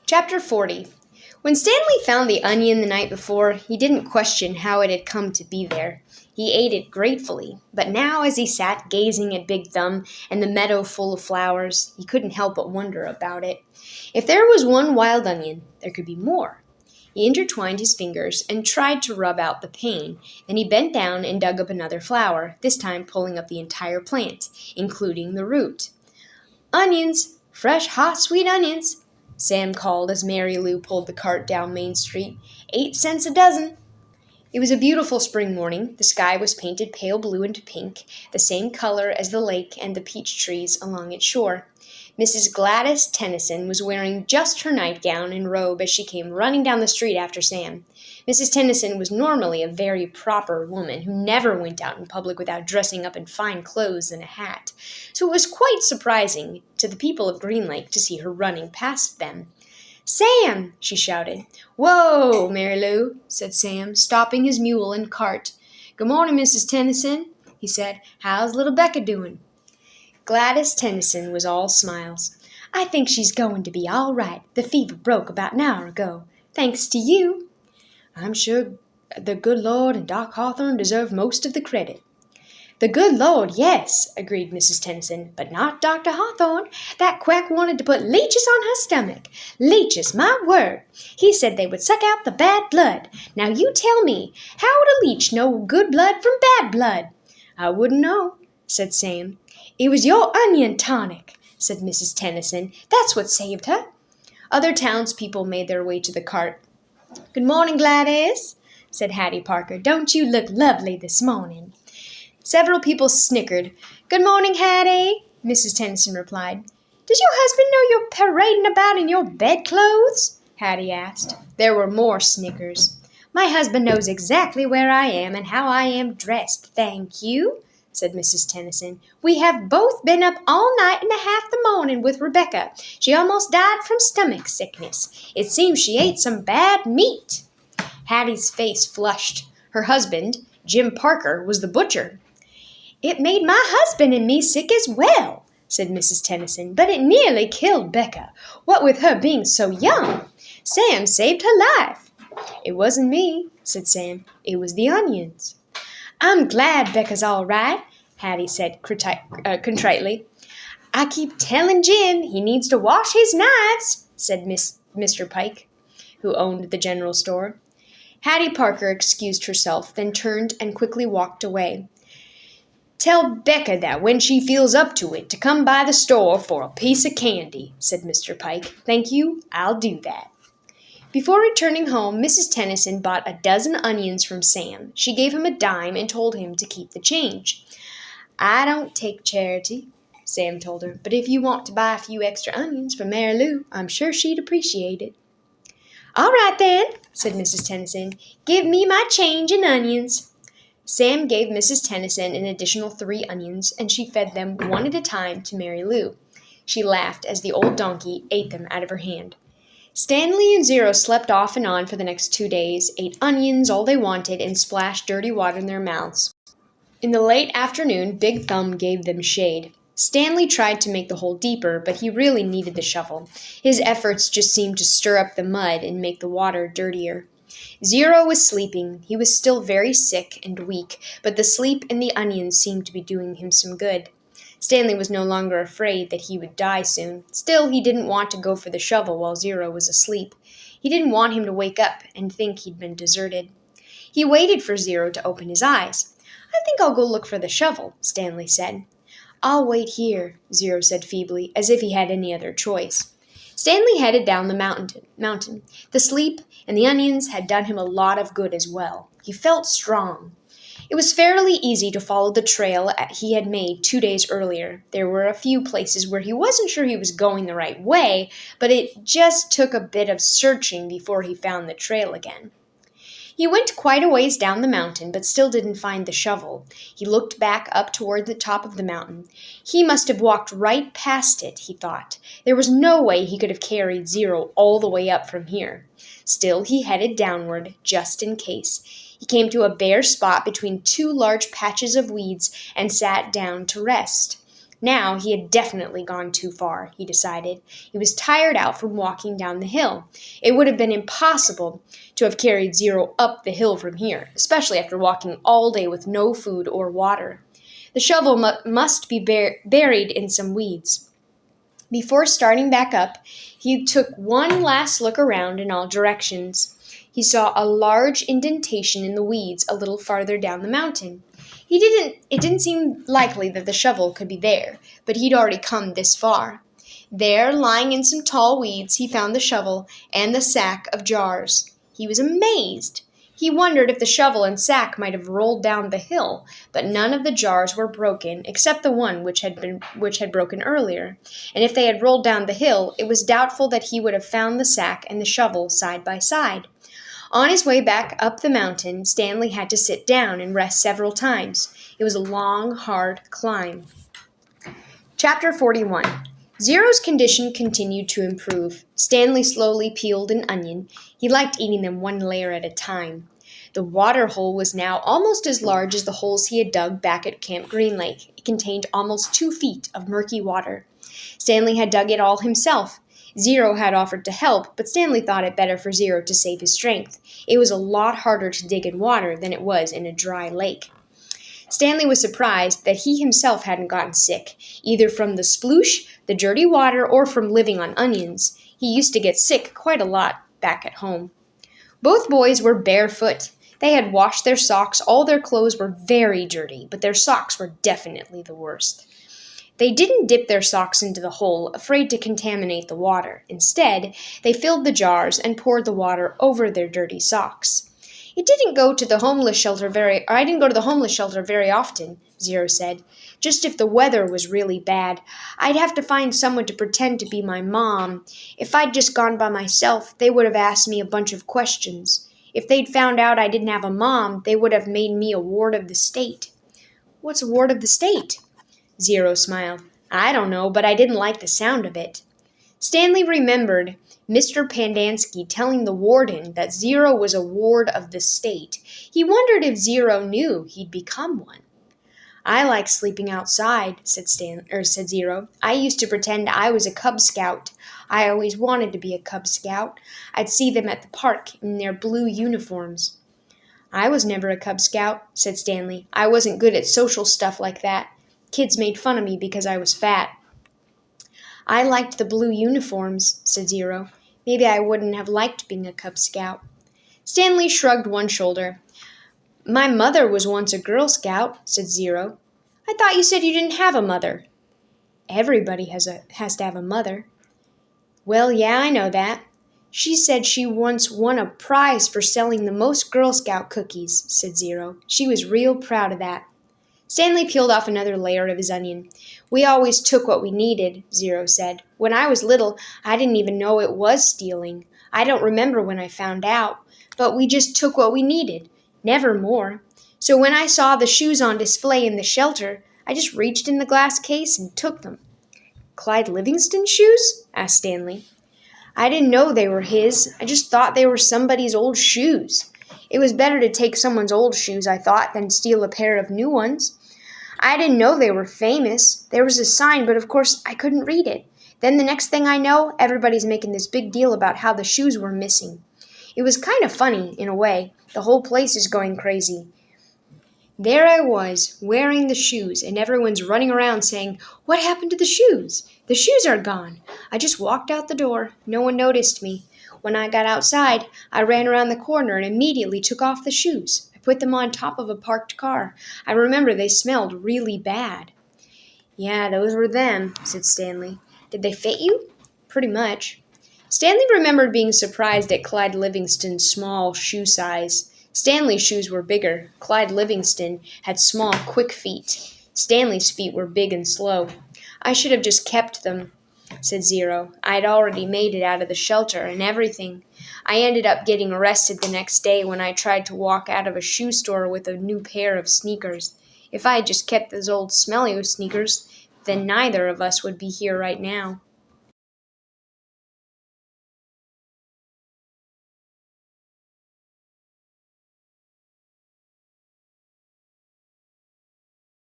Chapter 40. When Stanley found the onion the night before, he didn't question how it had come to be there. He ate it gratefully, but now as he sat gazing at Big Thumb and the meadow full of flowers, he couldn't help but wonder about it. If there was one wild onion, there could be more. He intertwined his fingers and tried to rub out the pain. Then he bent down and dug up another flower, this time pulling up the entire plant, including the root. "Onions! Fresh, hot, sweet onions!" Sam called as Mary Lou pulled the cart down Main Street. 8 cents a dozen. It was a beautiful spring morning. The sky was painted pale blue and pink, the same color as the lake and the peach trees along its shore. Mrs. Gladys Tennyson was wearing just her nightgown and robe as she came running down the street after Sam. Mrs. Tennyson was normally a very proper woman who never went out in public without dressing up in fine clothes and a hat, so it was quite surprising to the people of Green Lake to see her running past them. "Sam!" she shouted. "Whoa, Mary Lou," said Sam, stopping his mule and cart. "Good morning, Mrs. Tennyson," he said. "How's little Becca doing?" Gladys Tennyson was all smiles. "I think she's going to be all right. The fever broke about an hour ago. Thanks to you." "I'm sure the good Lord and Doc Hawthorne deserve most of the credit." "The good Lord, yes," agreed Mrs. Tennyson, "but not Dr. Hawthorne. That quack wanted to put leeches on her stomach. Leeches, my word! He said they would suck out the bad blood. Now you tell me, how would a leech know good blood from bad blood?" "I wouldn't know," said Sam. "It was your onion tonic," said Mrs. Tennyson. "That's what saved her." Other townspeople made their way to the cart. "Good morning, Gladys," said Hattie Parker. "Don't you look lovely this morning?" Several people snickered. "Good morning, Hattie," Mrs. Tennyson replied. "Does your husband know you're parading about in your bedclothes?" Hattie asked. There were more snickers. "My husband knows exactly where I am and how I am dressed, thank you," said Mrs. Tennyson. "We have both been up all night and a half the morning with Rebecca. She almost died from stomach sickness. It seems she ate some bad meat." Hattie's face flushed. Her husband, Jim Parker, was the butcher. "It made my husband and me sick as well," said Mrs. Tennyson, "but it nearly killed Becca, what with her being so young. Sam saved her life." "It wasn't me," said Sam. "It was the onions." "I'm glad Becca's all right," Hattie said contritely. "I keep telling Jim he needs to wash his knives," said Mr. Pike, who owned the general store. Hattie Parker excused herself, then turned and quickly walked away. "Tell Becca that when she feels up to it to come by the store for a piece of candy," said Mr. Pike. "Thank you, I'll do that." Before returning home, Mrs. Tennyson bought a dozen onions from Sam. She gave him a dime and told him to keep the change. "I don't take charity," Sam told her, "but if you want to buy a few extra onions for Mary Lou, I'm sure she'd appreciate it." "All right, then," said Mrs. Tennyson. "Give me my change in onions." Sam gave Mrs. Tennyson an additional 3 onions, and she fed them one at a time to Mary Lou. She laughed as the old donkey ate them out of her hand. Stanley and Zero slept off and on for the next 2 days, ate onions all they wanted, and splashed dirty water in their mouths. In the late afternoon, Big Thumb gave them shade. Stanley tried to make the hole deeper, but he really needed the shovel. His efforts just seemed to stir up the mud and make the water dirtier. Zero was sleeping. He was still very sick and weak, but the sleep and the onions seemed to be doing him some good. Stanley was no longer afraid that he would die soon. Still, he didn't want to go for the shovel while Zero was asleep. He didn't want him to wake up and think he'd been deserted. He waited for Zero to open his eyes. "I think I'll go look for the shovel," Stanley said. "I'll wait here," Zero said feebly, as if he had any other choice. Stanley headed down the mountain. The sleep and the onions had done him a lot of good as well. He felt strong. It was fairly easy to follow the trail he had made 2 days earlier. There were a few places where he wasn't sure he was going the right way, but it just took a bit of searching before he found the trail again. He went quite a ways down the mountain, but still didn't find the shovel. He looked back up toward the top of the mountain. He must have walked right past it, he thought. There was no way he could have carried Zero all the way up from here. Still, he headed downward, just in case. He came to a bare spot between 2 large patches of weeds and sat down to rest. Now he had definitely gone too far, he decided. He was tired out from walking down the hill. It would have been impossible to have carried Zero up the hill from here, especially after walking all day with no food or water. The shovel must be buried in some weeds. Before starting back up, he took one last look around in all directions. He saw a large indentation in the weeds a little farther down the mountain. It didn't seem likely that the shovel could be there, but he'd already come this far. There, lying in some tall weeds, he found the shovel and the sack of jars. He was amazed. He wondered if the shovel and sack might have rolled down the hill, but none of the jars were broken, except the one which had broken earlier. And if they had rolled down the hill, it was doubtful that he would have found the sack and the shovel side by side. On his way back up the mountain, Stanley had to sit down and rest several times. It was a long, hard climb. Chapter 41. Zero's condition continued to improve. Stanley slowly peeled an onion. He liked eating them one layer at a time. The water hole was now almost as large as the holes he had dug back at Camp Green Lake. It contained almost 2 feet of murky water. Stanley had dug it all himself. Zero had offered to help, but Stanley thought it better for Zero to save his strength. It was a lot harder to dig in water than it was in a dry lake. Stanley was surprised that he himself hadn't gotten sick, either from the sploosh, the dirty water, or from living on onions. He used to get sick quite a lot back at home. Both boys were barefoot. They had washed their socks. All their clothes were very dirty, but their socks were definitely the worst. They didn't dip their socks into the hole, afraid to contaminate the water. Instead, they filled the jars and poured the water over their dirty socks. I didn't go to the homeless shelter very often, Zero said. Just if the weather was really bad. I'd have to find someone to pretend to be my mom. If I'd just gone by myself, they would have asked me a bunch of questions. If they'd found out I didn't have a mom, they would have made me a ward of the state. What's a ward of the state? Zero smiled. I don't know, but I didn't like the sound of it. Stanley remembered Mr. Pandansky telling the warden that Zero was a ward of the state. He wondered if Zero knew he'd become one. I like sleeping outside, said Zero. I used to pretend I was a Cub Scout. I always wanted to be a Cub Scout. I'd see them at the park in their blue uniforms. I was never a Cub Scout, said Stanley. I wasn't good at social stuff like that. Kids made fun of me because I was fat. I liked the blue uniforms, said Zero. Maybe I wouldn't have liked being a Cub Scout. Stanley shrugged one shoulder. My mother was once a Girl Scout, said Zero. I thought you said you didn't have a mother. Everybody has to have a mother. Well, yeah, I know that. She said she once won a prize for selling the most Girl Scout cookies, said Zero. She was real proud of that. Stanley peeled off another layer of his onion. We always took what we needed, Zero said. When I was little, I didn't even know it was stealing. I don't remember when I found out, but we just took what we needed, never more. So when I saw the shoes on display in the shelter, I just reached in the glass case and took them. Clyde Livingston's shoes? Asked Stanley. I didn't know they were his. I just thought they were somebody's old shoes. It was better to take someone's old shoes, I thought, than steal a pair of new ones. I didn't know they were famous. There was a sign, but of course I couldn't read it. Then the next thing I know, everybody's making this big deal about how the shoes were missing. It was kind of funny, in a way. The whole place is going crazy. There I was, wearing the shoes, and everyone's running around saying, What happened to the shoes? The shoes are gone. I just walked out the door. No one noticed me. When I got outside, I ran around the corner and immediately took off the shoes. I put them on top of a parked car. I remember they smelled really bad. Yeah, those were them, said Stanley. Did they fit you? Pretty much. Stanley remembered being surprised at Clyde Livingston's small shoe size. Stanley's shoes were bigger. Clyde Livingston had small, quick feet. Stanley's feet were big and slow. I should have just kept them, said Zero. I'd already made it out of the shelter and everything. I ended up getting arrested the next day when I tried to walk out of a shoe store with a new pair of sneakers. If I had just kept those old smelly sneakers, then neither of us would be here right now.